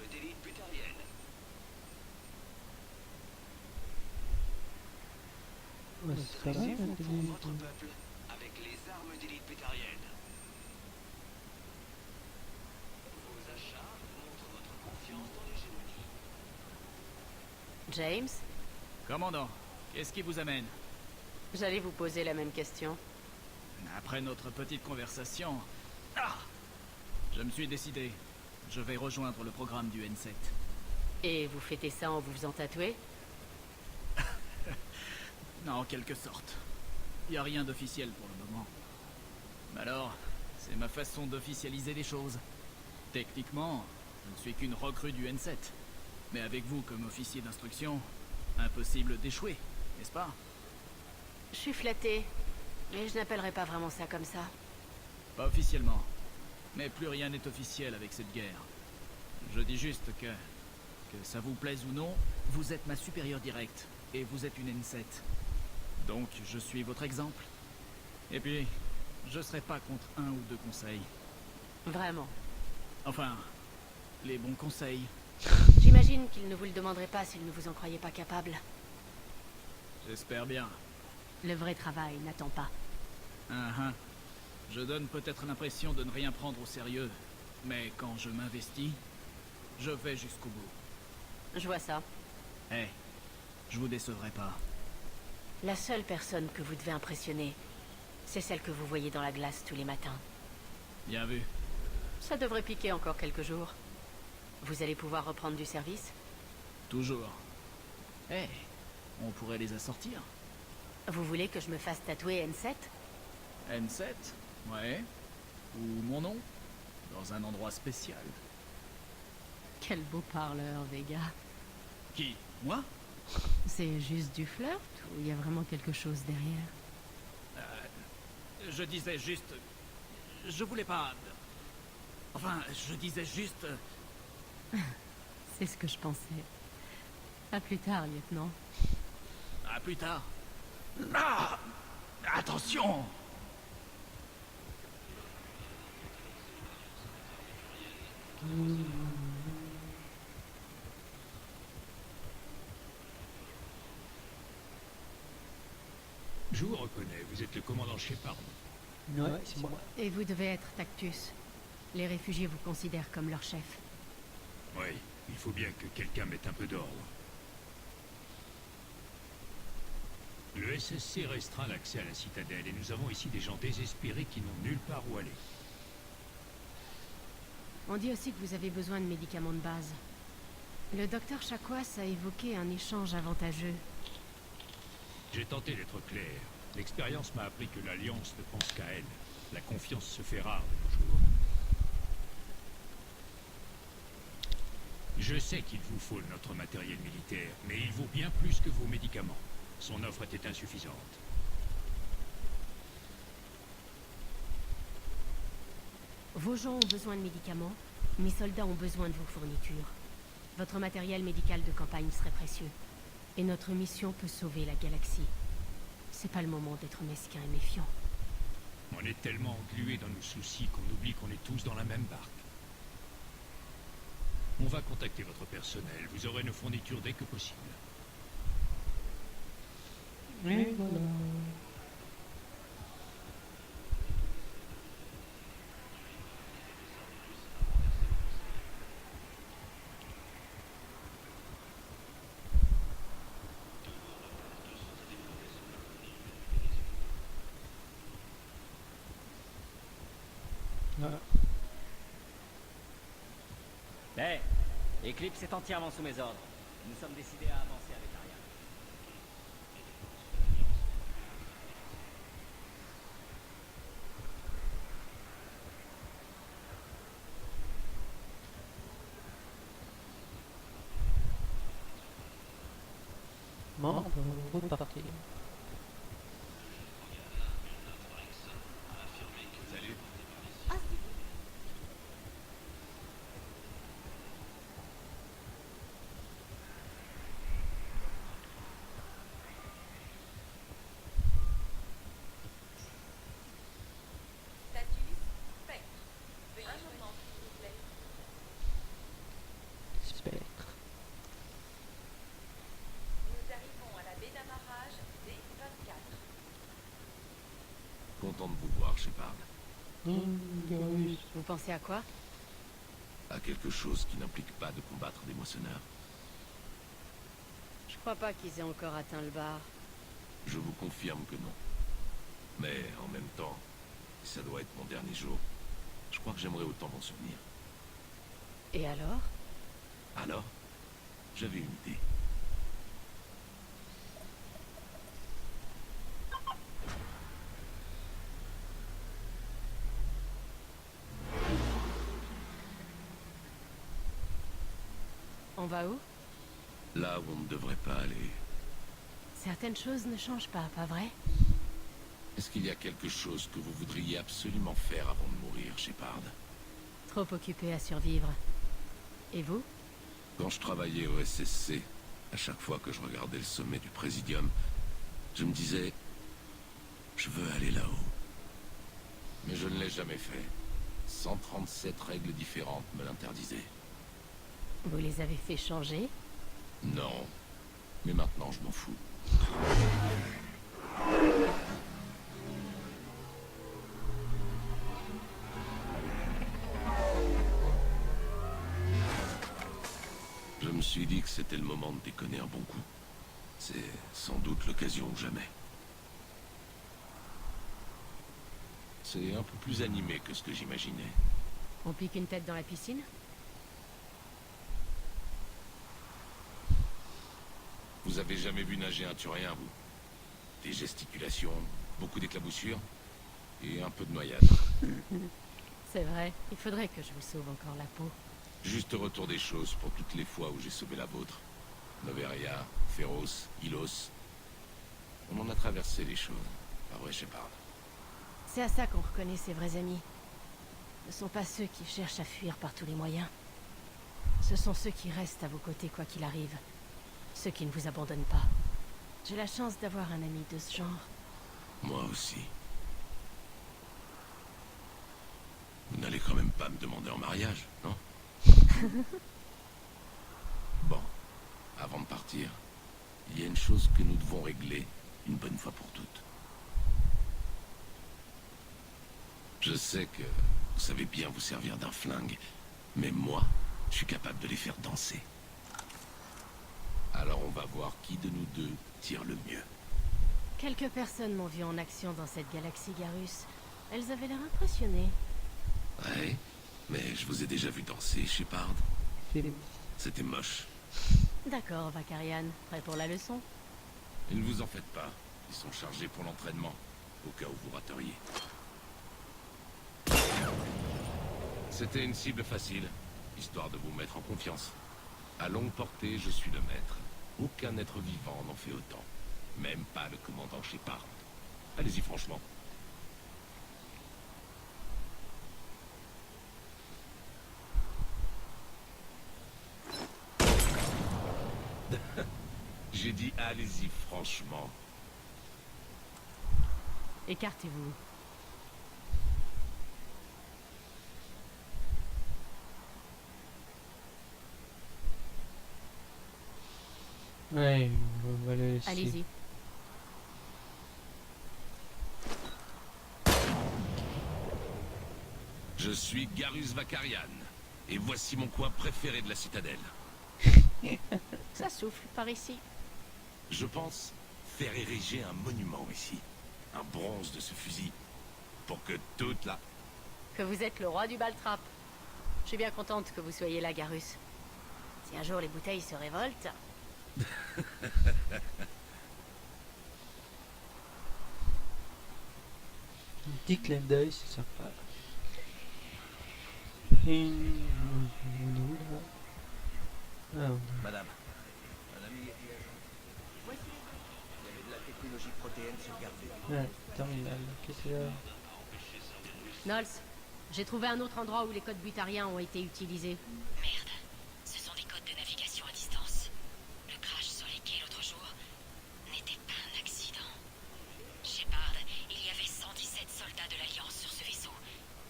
armes d'élite putériennes. Ouais, ça va, Dressez-vous pour l'intelligence. votre peuple avec les armes d'élite putériennes. Vos achats montrent votre confiance dans l'hégémonie. James, Commandant, qu'est-ce qui vous amène? j'allais vous poser la même question. Après notre petite conversation... Ah! Je me suis décidé. Je vais rejoindre le programme du N7. Et vous fêtez ça en vous faisant tatouer? Non, en quelque sorte. Y a rien d'officiel pour le moment. Alors, c'est ma façon d'officialiser les choses. Techniquement, je ne suis qu'une recrue du N7. Mais avec vous comme officier d'instruction, impossible d'échouer, n'est-ce pas? Je suis flattée, mais je n'appellerais pas vraiment ça comme ça. Pas officiellement. Mais plus rien n'est officiel avec cette guerre. Je dis juste que ça vous plaise ou non, vous êtes ma supérieure directe, et vous êtes une N7. Donc je suis votre exemple. Et puis, je serai pas contre un ou deux conseils. Vraiment. Enfin, les bons conseils. J'imagine qu'il ne vous le demanderait pas s'il ne vous en croyait pas capable. J'espère bien. Le vrai travail n'attend pas. Je donne peut-être l'impression de ne rien prendre au sérieux, mais quand je m'investis, je vais jusqu'au bout. Je vois ça. Eh, je vous décevrai pas. La seule personne que vous devez impressionner, c'est celle que vous voyez dans la glace tous les matins. Bien vu. Ça devrait piquer encore quelques jours. Vous allez pouvoir reprendre du service? Toujours. Eh, on pourrait les assortir. Vous voulez que je me fasse tatouer N7? N7, ouais. Ou mon nom, dans un endroit spécial. Quel beau parleur, Vega. Qui? Moi? C'est juste du flirt ou il y a vraiment quelque chose derrière? Je disais juste... Je voulais pas... Enfin, je disais juste... C'est ce que je pensais. À plus tard, lieutenant. À plus tard. Ah! Attention! Je vous reconnais, vous êtes le commandant Shepard. Ouais, c'est moi. Et vous devez être Tactus. Les réfugiés vous considèrent comme leur chef. Oui, il faut bien que quelqu'un mette un peu d'ordre. Le SSC restreint l'accès à la citadelle et nous avons ici des gens désespérés qui n'ont nulle part où aller. On dit aussi que vous avez besoin de médicaments de base. Le docteur Chakwas a évoqué un échange avantageux. J'ai tenté d'être clair. L'expérience m'a appris que l'Alliance ne pense qu'à elle. La confiance se fait rare de nos jours. Je sais qu'il vous faut notre matériel militaire, mais il vaut bien plus que vos médicaments. Son offre était insuffisante. Vos gens ont besoin de médicaments, mes soldats ont besoin de vos fournitures. Votre matériel médical de campagne serait précieux. Et notre mission peut sauver la galaxie. C'est pas le moment d'être mesquin et méfiant. On est tellement englués dans nos soucis qu'on oublie qu'on est tous dans la même barque. On va contacter votre personnel. Vous aurez nos fournitures dès que possible. Et voilà. Voilà. Mais, Eclipse est entièrement sous mes ordres. Nous sommes décidés à avancer avec Ariane. Bon, on peut repartir. Salut. content de vous voir, Shepard. Garus. Vous pensez à quoi? À quelque chose qui n'implique pas de combattre des moissonneurs. Je crois pas qu'ils aient encore atteint le bar. Je vous confirme que non. Mais en même temps, si ça doit être mon dernier jour, je crois que j'aimerais autant m'en souvenir. Et alors? Alors, j'avais une idée. On va où? Là où on ne devrait pas aller. Certaines choses ne changent pas, pas vrai? Est-ce qu'il y a quelque chose que vous voudriez absolument faire avant de mourir, Shepard? Trop occupé à survivre. Et vous? Quand je travaillais au SSC, à chaque fois que je regardais le sommet du Présidium, je me disais, je veux aller là-haut. Mais je ne l'ai jamais fait. 137 règles différentes me l'interdisaient. Vous les avez fait changer? Non. Mais maintenant, je m'en fous. Je me suis dit que c'était le moment de déconner un bon coup. C'est sans doute l'occasion ou jamais. C'est un peu plus animé que ce que j'imaginais. On pique une tête dans la piscine? Vous avez jamais vu nager un Turien, vous? Des gesticulations, beaucoup d'éclaboussures et un peu de noyade. C'est vrai, il faudrait que je vous sauve encore la peau. Juste retour des choses pour toutes les fois où j'ai sauvé la vôtre. Noveria, Féroce, Ilos. On en a traversé les choses. Pas vrai, Shepard? C'est à ça qu'on reconnaît ses vrais amis. Ce ne sont pas ceux qui cherchent à fuir par tous les moyens. Ce sont ceux qui restent à vos côtés quoi qu'il arrive. Ceux qui ne vous abandonnent pas. J'ai la chance d'avoir un ami de ce genre. Moi aussi. Vous n'allez quand même pas me demander en mariage, non? Bon, avant de partir, il y a une chose que nous devons régler une bonne fois pour toutes. Je sais que vous savez bien vous servir d'un flingue, mais moi, je suis capable de les faire danser. Alors on va voir qui de nous deux tire le mieux. Quelques personnes m'ont vu en action dans cette galaxie, Garus. Elles avaient l'air impressionnées. Ouais, mais je vous ai déjà vu danser, Shepard. C'était moche. D'accord, Vakarian. Prêt pour la leçon? Et ne vous en faites pas. Ils sont chargés pour l'entraînement, au cas où vous rateriez. C'était une cible facile, histoire de vous mettre en confiance. À longue portée, je suis le maître. Aucun être vivant n'en fait autant. Même pas le commandant Shepard. Allez-y franchement. J'ai dit allez-y franchement. Écartez-vous. Ouais, on va le laisser. Allez-y. Je suis Garus Vakarian. Et voici mon coin préféré de la citadelle. Ça souffle par ici. Je pense faire ériger un monument ici. Un bronze de ce fusil. Pour que toute la... Que vous êtes le roi du baltrap. Je suis bien contente que vous soyez là, Garus. Si un jour les bouteilles se révoltent... Un petit clin d'œil, c'est sympa. Et... Ah, Madame. Madame, il y avait de la technologie protéine sauvegardée. ouais, terminal. Qu'est-ce que c'est là? Knowles, j'ai trouvé un autre endroit où les codes butariens ont été utilisés. Merde, ce sont des codes de navigation à distance. Le crash sur les quais l'autre jour n'était pas un accident. Shepard, il y avait 117 soldats de l'Alliance sur ce vaisseau.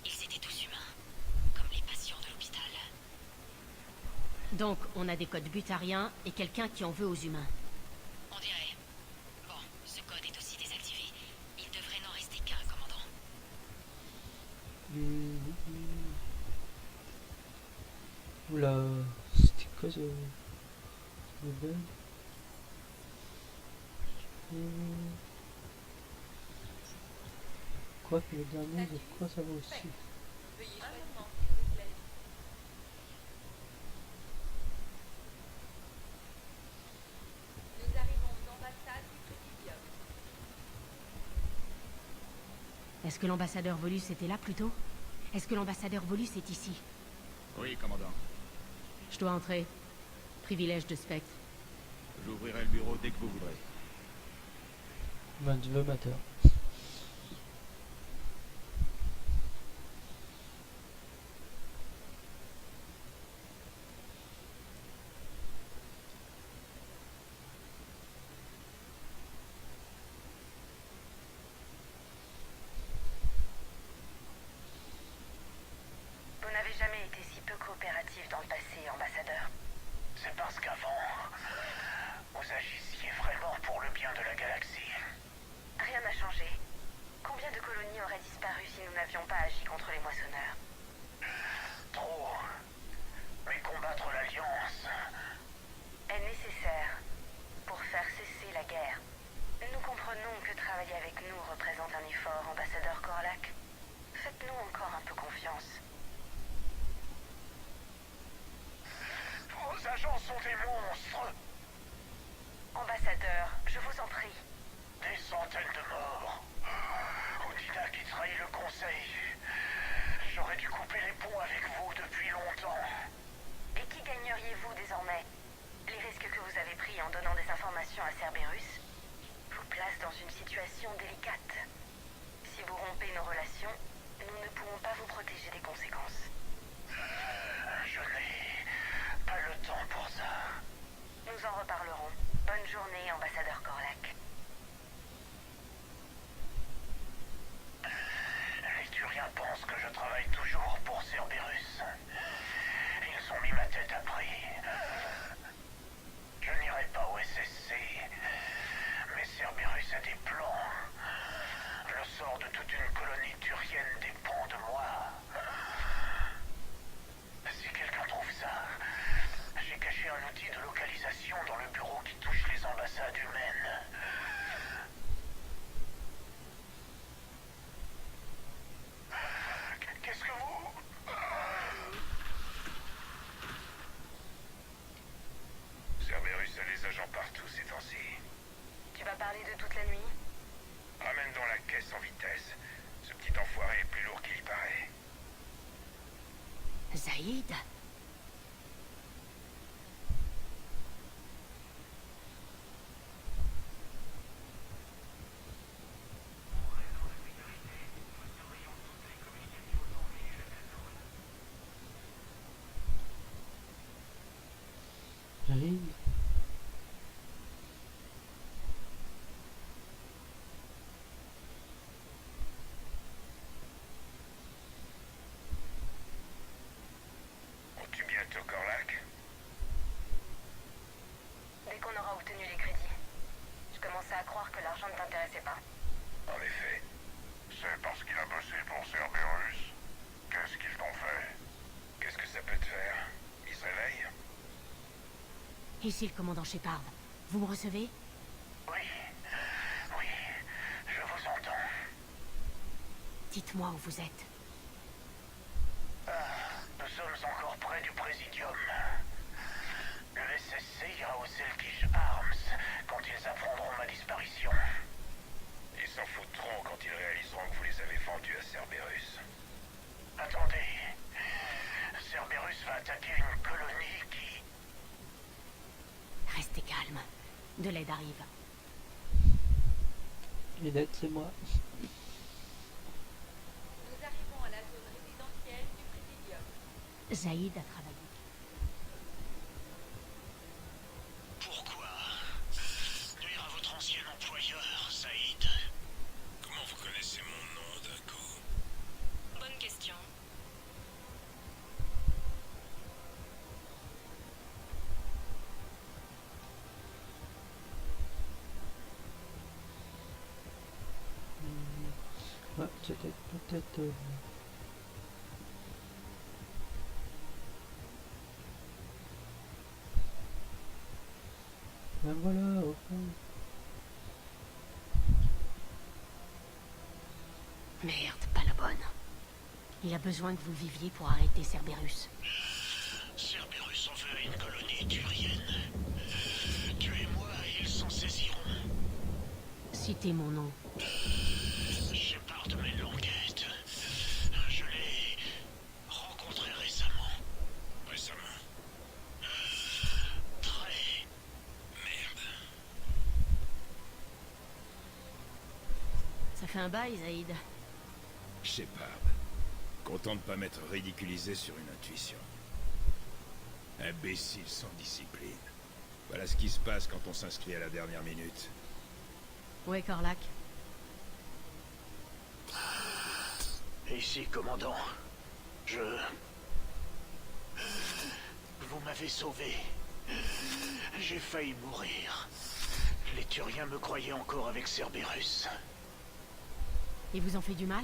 Ils étaient tous humains, comme les patients de l'hôpital. Donc, on a des codes butariens et quelqu'un qui en veut aux humains. On dirait. Bon, ce code est aussi désactivé. Il devrait n'en rester qu'un, commandant. Oula, c'était quoi ce bug? Quoi que le dernier, de quoi ça va aussi? Est-ce que l'ambassadeur Volus était là plus tôt? Est-ce que l'ambassadeur Volus est ici? Oui, commandant. Je dois entrer. Privilège de Spectre. J'ouvrirai le bureau dès que vous voudrez. Ben, tu veux amateur. Vous n'avez jamais été si peu coopératif dans le passé, ambassadeur. C'est parce qu'avant, vous agissiez vraiment pour le bien de la galaxie. Rien n'a changé. Combien de colonies auraient disparu si nous n'avions pas agi contre les moissonneurs? Trop. Mais combattre l'Alliance... Est nécessaire pour faire cesser la guerre. Nous comprenons que travailler avec nous représente un effort, ambassadeur Corlac. Faites-nous encore un peu confiance. Vos agents sont des monstres. Ambassadeur, je vous en prie. Des centaines de morts. Odina qui trahit le Conseil. J'aurais dû couper les ponts avec vous depuis longtemps. Et qui gagneriez-vous désormais? Les risques que vous avez pris en donnant des informations à Cerberus vous placent dans une situation délicate. Si vous rompez nos relations, nous ne pourrons pas vous protéger des conséquences. Je n'ai pas le temps pour ça. Nous en reparlerons. Bonne journée, ambassadeur Corlac. Les Turiens pensent que je travaille toujours pour Cerberus. Ils ont mis ma tête à prix. Je n'irai pas au SSC, mais Cerberus a des plans. Le sort de toute une colonie turienne dépend de moi. Si quelqu'un trouve ça, j'ai caché un outil de localisation dans le bureau qui touche les ambassades humaines. Qu'est-ce que vous... Cerberus a les agents partout ces temps-ci. Tu vas parler de toute la nuit? Ramène dans la caisse en vitesse. Ce petit enfoiré est plus lourd qu'il y paraît. Zaïd? J'arrive. On tue bientôt Corlac? Dès qu'on aura obtenu les crédits. Je commençais à croire que l'argent ne t'intéressait pas. En effet. C'est parce qu'il a bossé pour Cerberus. Qu'est-ce qu'ils t'ont fait? Qu'est-ce que ça peut te faire? Il se réveille? Ici le commandant Shepard. Vous me recevez? Oui. Oui. Je vous entends. Dites-moi où vous êtes. Nous sommes encore près du Présidium. Le SSC ira au Selkish Arms quand ils apprendront ma disparition. Ils s'en foutront quand ils réaliseront que vous les avez vendus à Cerberus. Attendez. Cerberus va attaquer une colonie qui... Restez calme. De l'aide arrive. Et d'être, c'est moi. Nous arrivons à la zone résidentielle du Présidium. Zaïd a travaillé. Pourquoi nuire à votre ancien employeur, Saïd? Comment vous connaissez mon nom d'un coup? Bonne question. Ouais, c'était peut-être... Ben voilà, au fond. Merde, pas la bonne. Il a besoin que vous viviez pour arrêter Cerberus. Cerberus en veut à une colonie turienne. Tuez-moi et ils s'en saisiront. Citez mon nom. Shepard mène l'enquête. Je l'ai rencontré récemment. Récemment? Très... Merde. Ça fait un bail, Zaïd. Shepard. Content de pas m'être ridiculisé sur une intuition. Imbécile sans discipline. Voilà ce qui se passe quand on s'inscrit à la dernière minute. Ouais, Corlac. Ici, commandant. Vous m'avez sauvé. J'ai failli mourir. Les Turiens me croyaient encore avec Cerberus. Ils vous ont fait du mal?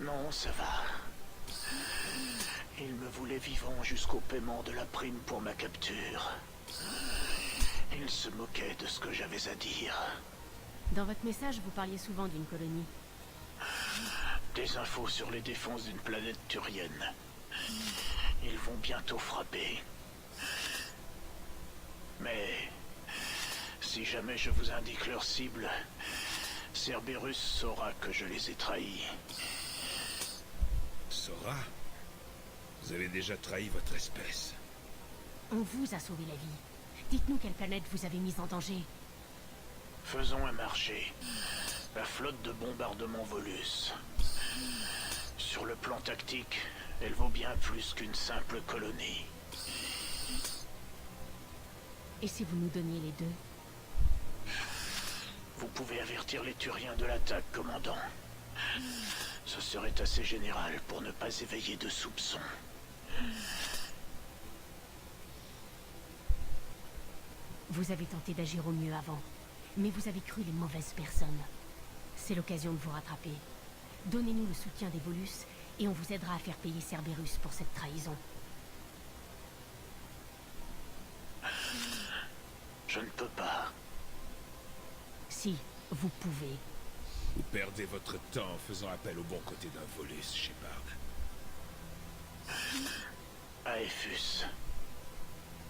Non, ça va. Ils me voulaient vivant jusqu'au paiement de la prime pour ma capture. Ils se moquaient de ce que j'avais à dire. Dans votre message, vous parliez souvent d'une colonie. Des infos sur les défenses d'une planète turienne. Ils vont bientôt frapper. Mais... si jamais je vous indique leur cible, Cerberus saura que je les ai trahis. Sora? Vous avez déjà trahi votre espèce. On vous a sauvé la vie. Dites-nous quelle planète vous avez mise en danger. Faisons un marché. La flotte de bombardement Volus. Sur le plan tactique, elle vaut bien plus qu'une simple colonie. Et si vous nous donniez les deux? Vous pouvez avertir les Turiens de l'attaque, commandant. Ce serait assez général pour ne pas éveiller de soupçons. Vous avez tenté d'agir au mieux avant, mais vous avez cru les mauvaises personnes. C'est l'occasion de vous rattraper. Donnez-nous le soutien des Volus, et on vous aidera à faire payer Cerberus pour cette trahison. Je ne peux pas. Si, vous pouvez. Vous perdez votre temps en faisant appel au bon côté d'un Volus, Shepard. Aethus.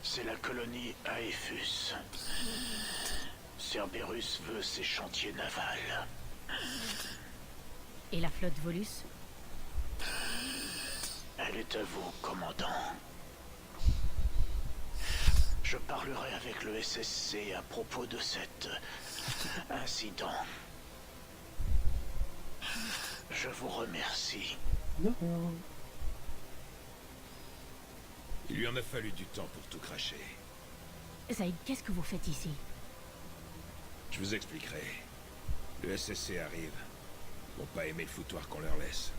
C'est la colonie Aethus. Cerberus veut ses chantiers navals. Et la flotte Volus? Elle est à vous, commandant. Je parlerai avec le SSC à propos de cet incident. Je vous remercie. Non. Il lui en a fallu du temps pour tout cracher. Zaïd, qu'est-ce que vous faites ici? Je vous expliquerai. Le SSC arrive. Ils vont pas aimer le foutoir qu'on leur laisse.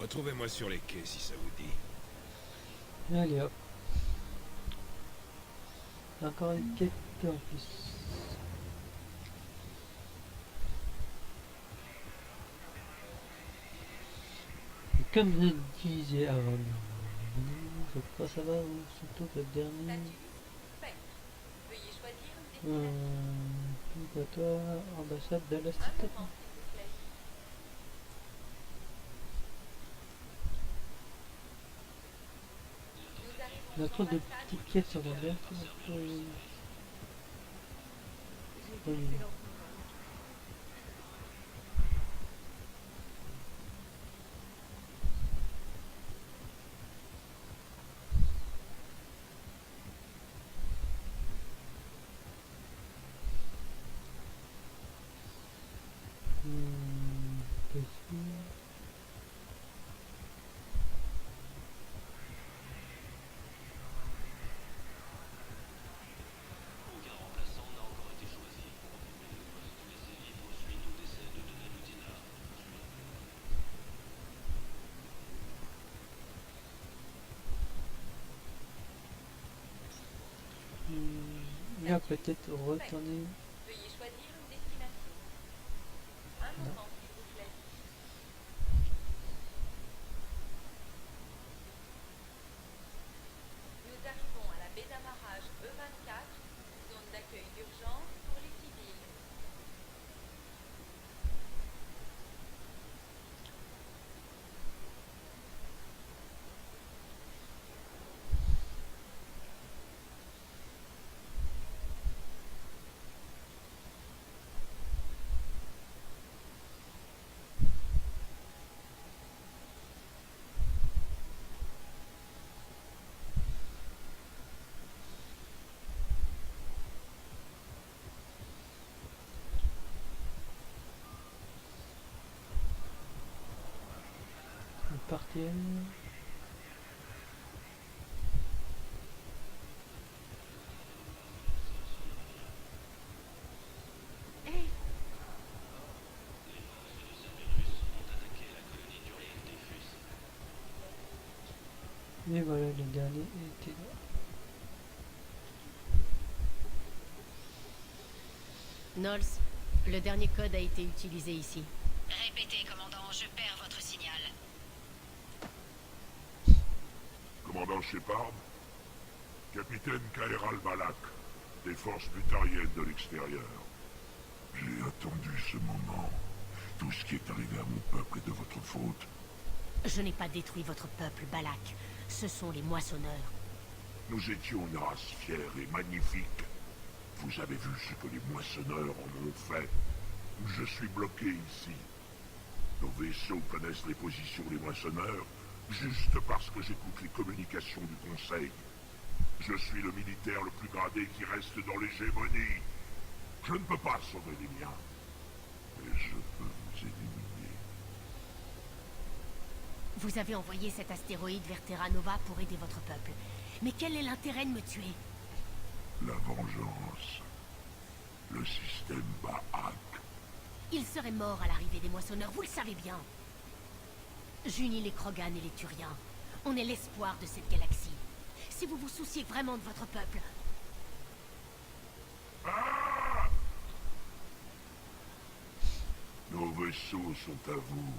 Retrouvez-moi sur les quais si ça vous dit. Allez hop. Encore une quête en plus. Et comme je le disais avant, je crois que ça va, ou surtout le dernier. Veuillez choisir une destination. Toi, ambassade de la Un cité. moment, s'il vous plaît. Nous arrivons La sur trop de l'ambassade. petites quêtes sur la mer. Aucun remplaçant n'a encore été choisi. Tous les élits poursuivent au décès de Donaludina. Là peut-être retourner. Veuillez choisir une destination. Un moment, s'il vous plaît. Nous arrivons à la partir. Hey, Et voilà, le dernier était là. Knowles, le dernier code a été utilisé ici. Répétez, commandant, je perds votre signal. Commandant Shepard, capitaine Kaeral Balak, des forces butariennes de l'extérieur. J'ai attendu ce moment. Tout ce qui est arrivé à mon peuple est de votre faute. Je n'ai pas détruit votre peuple, Balak. Ce sont les moissonneurs. Nous étions une race fière et magnifique. Vous avez vu ce que les moissonneurs en ont fait. Je suis bloqué ici. Nos vaisseaux connaissent les positions des moissonneurs, juste parce que j'écoute les communications du Conseil. Je suis le militaire le plus gradé qui reste dans l'hégémonie. Je ne peux pas sauver les miens. Mais je peux vous éliminer. Vous avez envoyé cet astéroïde vers Terra Nova pour aider votre peuple. Mais quel est l'intérêt de me tuer? La vengeance. Le système Baak. Il serait mort à l'arrivée des moissonneurs, vous le savez bien. J'unis les Krogan et les Turiens. On est l'espoir de cette galaxie. Si vous vous souciez vraiment de votre peuple... Nos vaisseaux sont à vous.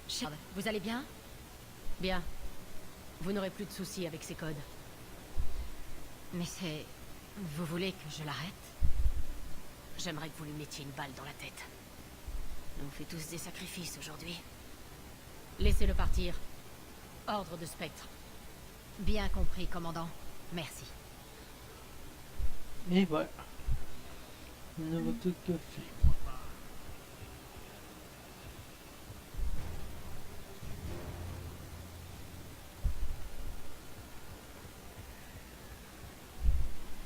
Shepard, vous allez bien? Bien. Vous n'aurez plus de soucis avec ces codes. Mais c'est... Vous voulez que je l'arrête? J'aimerais que vous lui mettiez une balle dans la tête. On fait tous des sacrifices aujourd'hui. Laissez-le partir. Ordre de Spectre. Bien compris, commandant. Merci. Et voilà. Un nouveau truc que fait.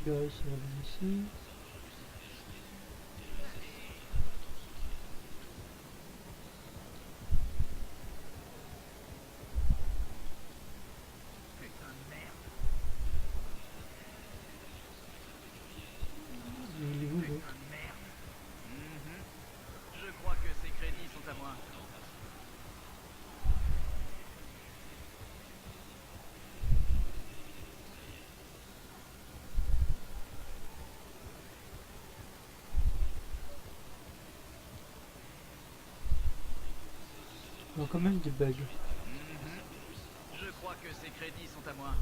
Gars, ça va ici. Il est où l'autre? Je crois que ces crédits sont à moi. Il y a quand même des bugs. Je crois que ces crédits sont à moi.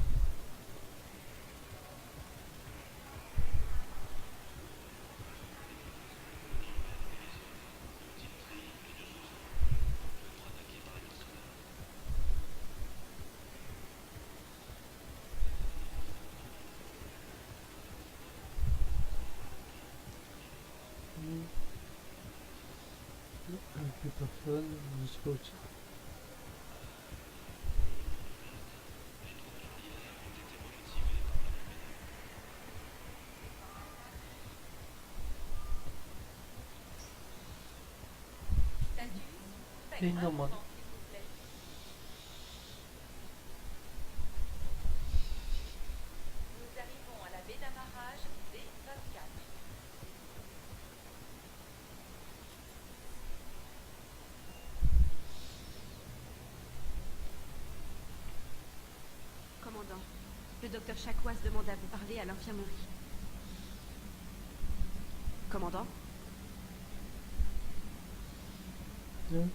Plus personne, jusqu'au dessus. Et normal. Nous arrivons à la baie d'amarrage B24. Commandant, le docteur Chakwas demande à vous parler à l'infirmerie. Commandant? Hein?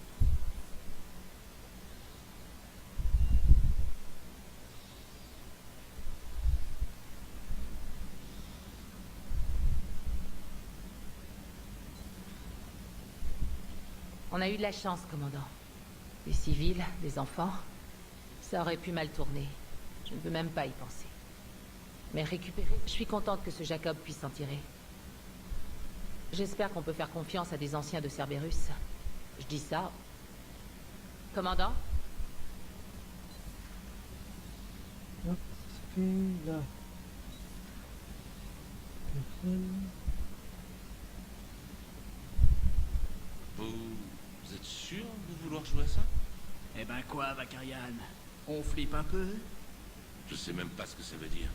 On a eu de la chance, commandant. Des civils, des enfants. Ça aurait pu mal tourner. Je ne veux même pas y penser. Mais récupérer... Je suis contente que ce Jacob puisse s'en tirer. J'espère qu'on peut faire confiance à des anciens de Cerberus. Je dis ça... Commandant? Hop, c'est fait là. Personne. Vous êtes sûr de vouloir jouer à ben quoi, Vakarian? On flippe un peu? Je sais même pas ce que ça veut dire.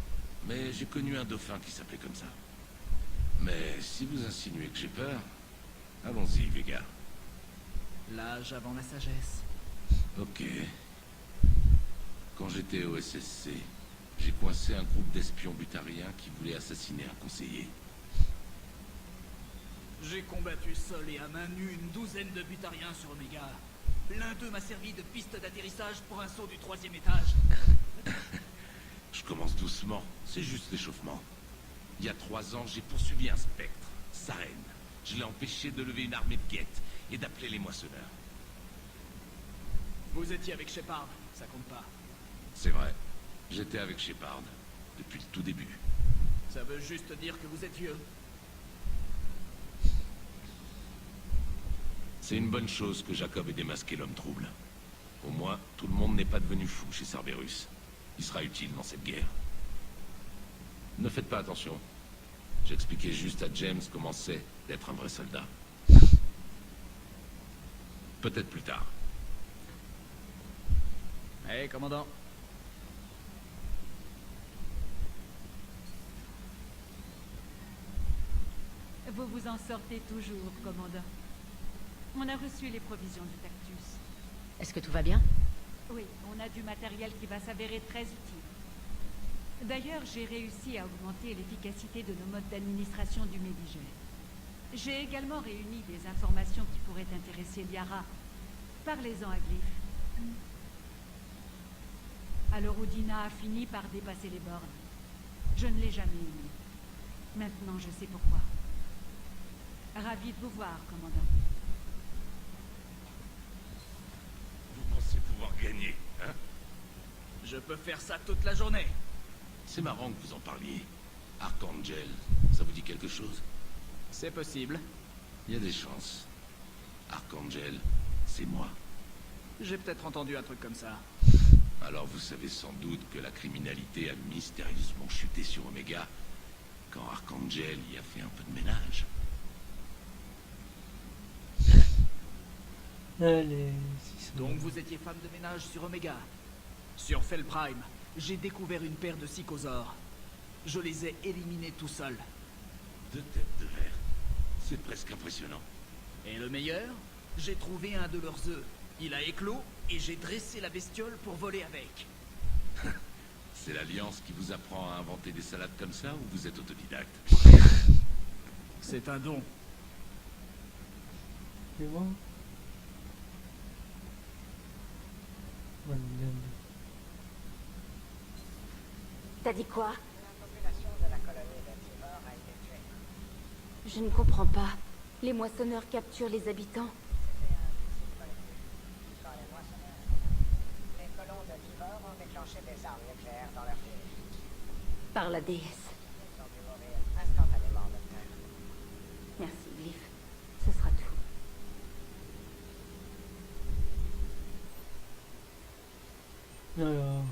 Mais j'ai connu un dauphin qui s'appelait comme ça. Mais si vous insinuez que j'ai peur, allons-y, Vega. L'âge avant la sagesse. Ok. Quand j'étais au SSC, j'ai coincé un groupe d'espions butariens qui voulaient assassiner un conseiller. J'ai combattu seul et à main nue une douzaine de butariens sur Omega. L'un d'eux m'a servi de piste d'atterrissage pour un saut du 3e étage. Je commence doucement, c'est juste l'échauffement. Il y a 3 ans, j'ai poursuivi un spectre, Saren. Je l'ai empêché de lever une armée de guettes et d'appeler les moissonneurs. Vous étiez avec Shepard, ça compte pas. C'est vrai, j'étais avec Shepard, depuis le tout début. Ça veut juste dire que vous êtes vieux. C'est une bonne chose que Jacob ait démasqué l'homme trouble. Au moins, tout le monde n'est pas devenu fou chez Cerberus. Il sera utile dans cette guerre. Ne faites pas attention. J'expliquais juste à James comment c'est d'être un vrai soldat. Peut-être plus tard. Hey, commandant. Vous vous en sortez toujours, commandant. On a reçu les provisions du Tactus. Est-ce que tout va bien? Oui, on a du matériel qui va s'avérer très utile. D'ailleurs, j'ai réussi à augmenter l'efficacité de nos modes d'administration du Médigel. J'ai également réuni des informations qui pourraient intéresser Liara. Parlez-en à Glyph. Alors Udina a fini par dépasser les bornes. Je ne l'ai jamais aimé. Maintenant, je sais pourquoi. Ravi de vous voir, commandant. Vous pensez pouvoir gagner, hein? Je peux faire ça toute la journée. C'est marrant que vous en parliez. Archangel, ça vous dit quelque chose? C'est possible. Il y a des chances. Archangel, c'est moi. J'ai peut-être entendu un truc comme ça. Alors vous savez sans doute que la criminalité a mystérieusement chuté sur Omega quand Archangel y a fait un peu de ménage. Allez, Donc vous étiez femme de ménage sur Omega. Sur Felprime, j'ai découvert une paire de psychosaures. Je les ai éliminés tout seul. 2 têtes de verre. C'est presque impressionnant. Et le meilleur, j'ai trouvé un de leurs œufs. Il a éclos et j'ai dressé la bestiole pour voler avec. C'est l'Alliance qui vous apprend à inventer des salades comme ça ou vous êtes autodidacte? C'est un don. C'est bon. T'as dit quoi? Je ne comprends pas. Les moissonneurs capturent les habitants. Les colons de Tivor ont déclenché des armes nucléaires dans leur ville. Par la déesse. Ils ont dû mourir instantanément, docteur. Merci, Glyph. Ce sera tout. Alors...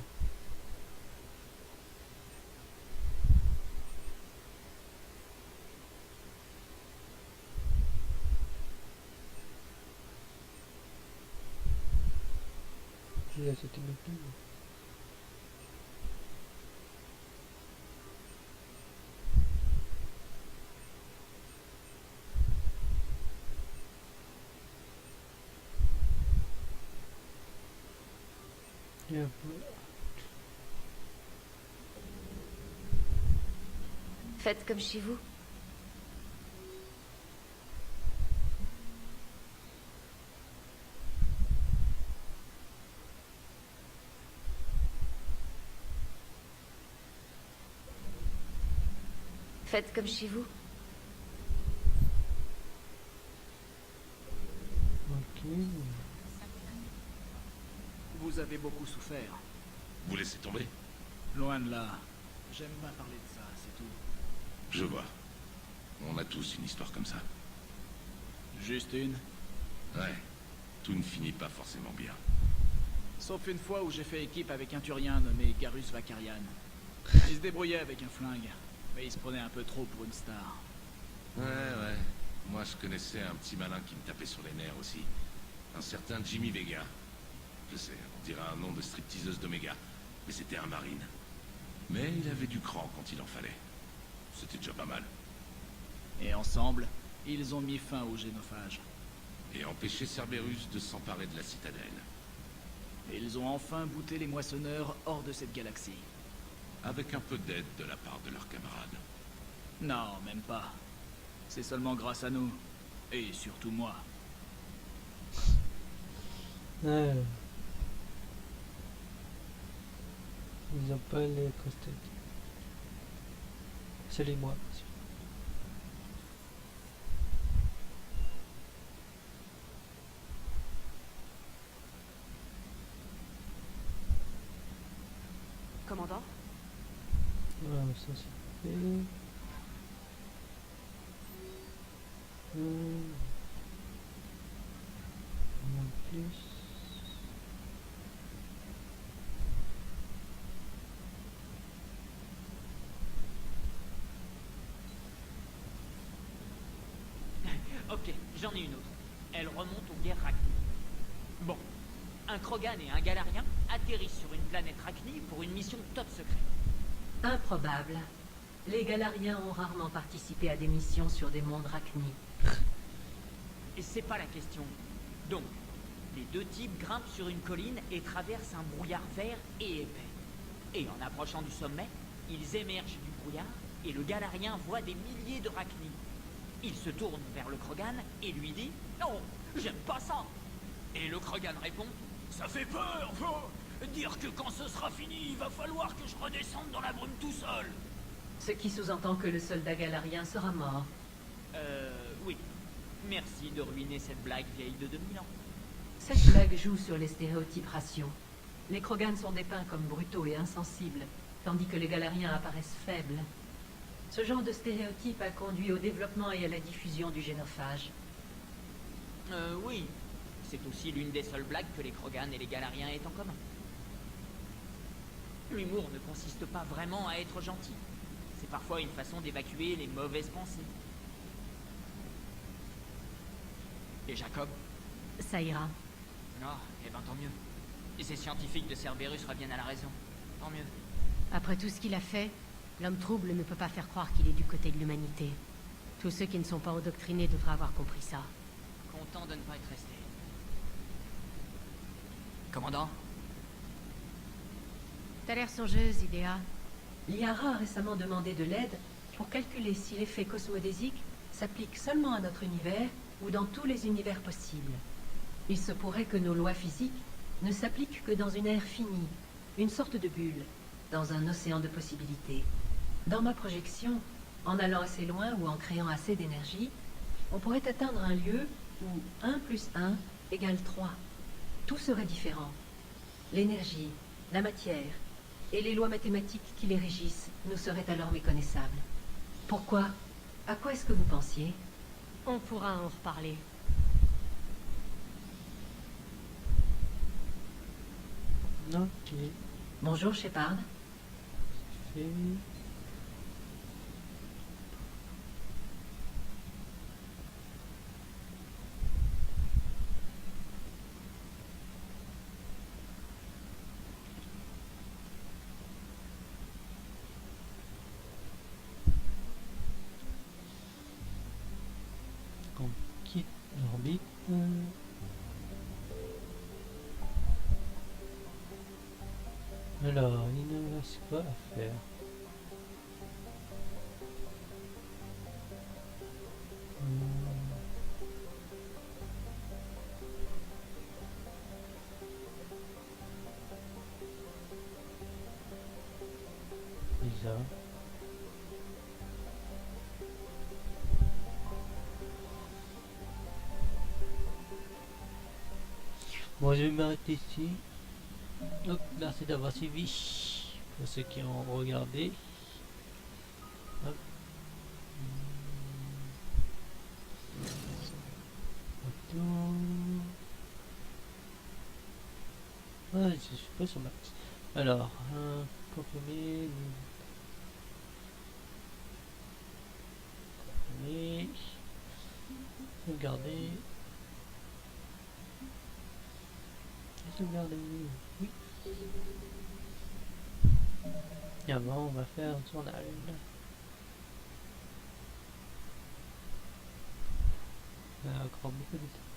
J'ai la sauté non plus. Et voilà. Faites comme chez vous. Faites comme chez vous. Ok. Vous avez beaucoup souffert. Vous laissez tomber? Loin de là. J'aime pas parler de ça, c'est tout. Je vois. On a tous une histoire comme ça. Juste une? Ouais. Tout ne finit pas forcément bien. Sauf une fois où j'ai fait équipe avec un Turien nommé Garus Vakarian. Il se débrouillait avec un flingue, mais il se prenait un peu trop pour une star. Ouais. Moi, je connaissais un petit malin qui me tapait sur les nerfs aussi. Un certain Jimmy Vega. Je sais, on dirait un nom de stripteaseuse d'Oméga. Mais c'était un marine. Mais il avait du cran quand il en fallait. C'était déjà pas mal. Et ensemble, ils ont mis fin au génophage. Et empêché Cerberus de s'emparer de la citadelle. Ils ont enfin bouté les moissonneurs hors de cette galaxie. Avec un peu d'aide de la part de leurs camarades. Non, même pas. C'est seulement grâce à nous. Et surtout moi. Ouais. Ils ont pas les casse-têtes. C'est les moi. Commandant? Voilà, ça c'est fait. En plus. Ok, j'en ai une autre. Elle remonte aux guerres Rachni. Bon, un Krogan et un Galarien atterrissent sur une planète Rachni pour une mission top secret. Improbable. Les Galariens ont rarement participé à des missions sur des mondes Rachni. Et c'est pas la question. Donc, les deux types grimpent sur une colline et traversent un brouillard vert et épais. Et en approchant du sommet, ils émergent du brouillard et le Galarien voit des milliers de Rachni. Il se tourne vers le Krogan et lui dit « Non, j'aime pas ça !» Et le Krogan répond « Ça fait peur, dire que quand ce sera fini, il va falloir que je redescende dans la brume tout seul !» Ce qui sous-entend que le soldat galarien sera mort. Oui. Merci de ruiner cette blague vieille de 2000 ans. Cette blague joue sur les stéréotypes raciaux. Les Krogans sont dépeints comme brutaux et insensibles, tandis que les Galariens apparaissent faibles. Ce genre de stéréotype a conduit au développement et à la diffusion du génophage. Oui. C'est aussi l'une des seules blagues que les Krogan et les Galariens aient en commun. L'humour ne consiste pas vraiment à être gentil. C'est parfois une façon d'évacuer les mauvaises pensées. Et Jacob? Ça ira. Ah, eh ben tant mieux. Et ces scientifiques de Cerberus reviennent à la raison. Tant mieux. Après tout ce qu'il a fait, l'homme trouble ne peut pas faire croire qu'il est du côté de l'humanité. Tous ceux qui ne sont pas endoctrinés devraient avoir compris ça. Content de ne pas être resté. Commandant? T'as l'air songeuse, Idéa. Liara a récemment demandé de l'aide pour calculer si l'effet cosmodésique s'applique seulement à notre univers ou dans tous les univers possibles. Il se pourrait que nos lois physiques ne s'appliquent que dans une ère finie, une sorte de bulle, dans un océan de possibilités. Dans ma projection, en allant assez loin ou en créant assez d'énergie, on pourrait atteindre un lieu où 1 plus 1 égale 3. Tout serait différent. L'énergie, la matière et les lois mathématiques qui les régissent nous seraient alors méconnaissables. Pourquoi? À quoi est-ce que vous pensiez? On pourra en reparler. Ok. Bonjour, Shepard. Fait. On quitte l'orbite. Alors, il nous reste quoi à faire? Bizarre. Bon, je vais m'arrêter ici. Donc, merci d'avoir suivi pour ceux qui ont regardé. Hop. Ah, je suis pas sur ma. Alors, confirmer. Confirmer. Regardez. Sauvegarder, oui. Et avant, on va faire un journal. Il y a encore beaucoup de temps.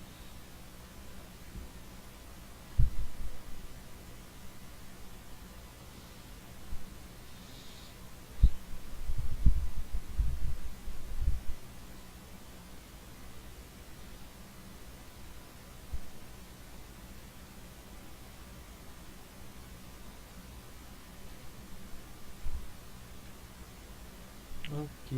Ok.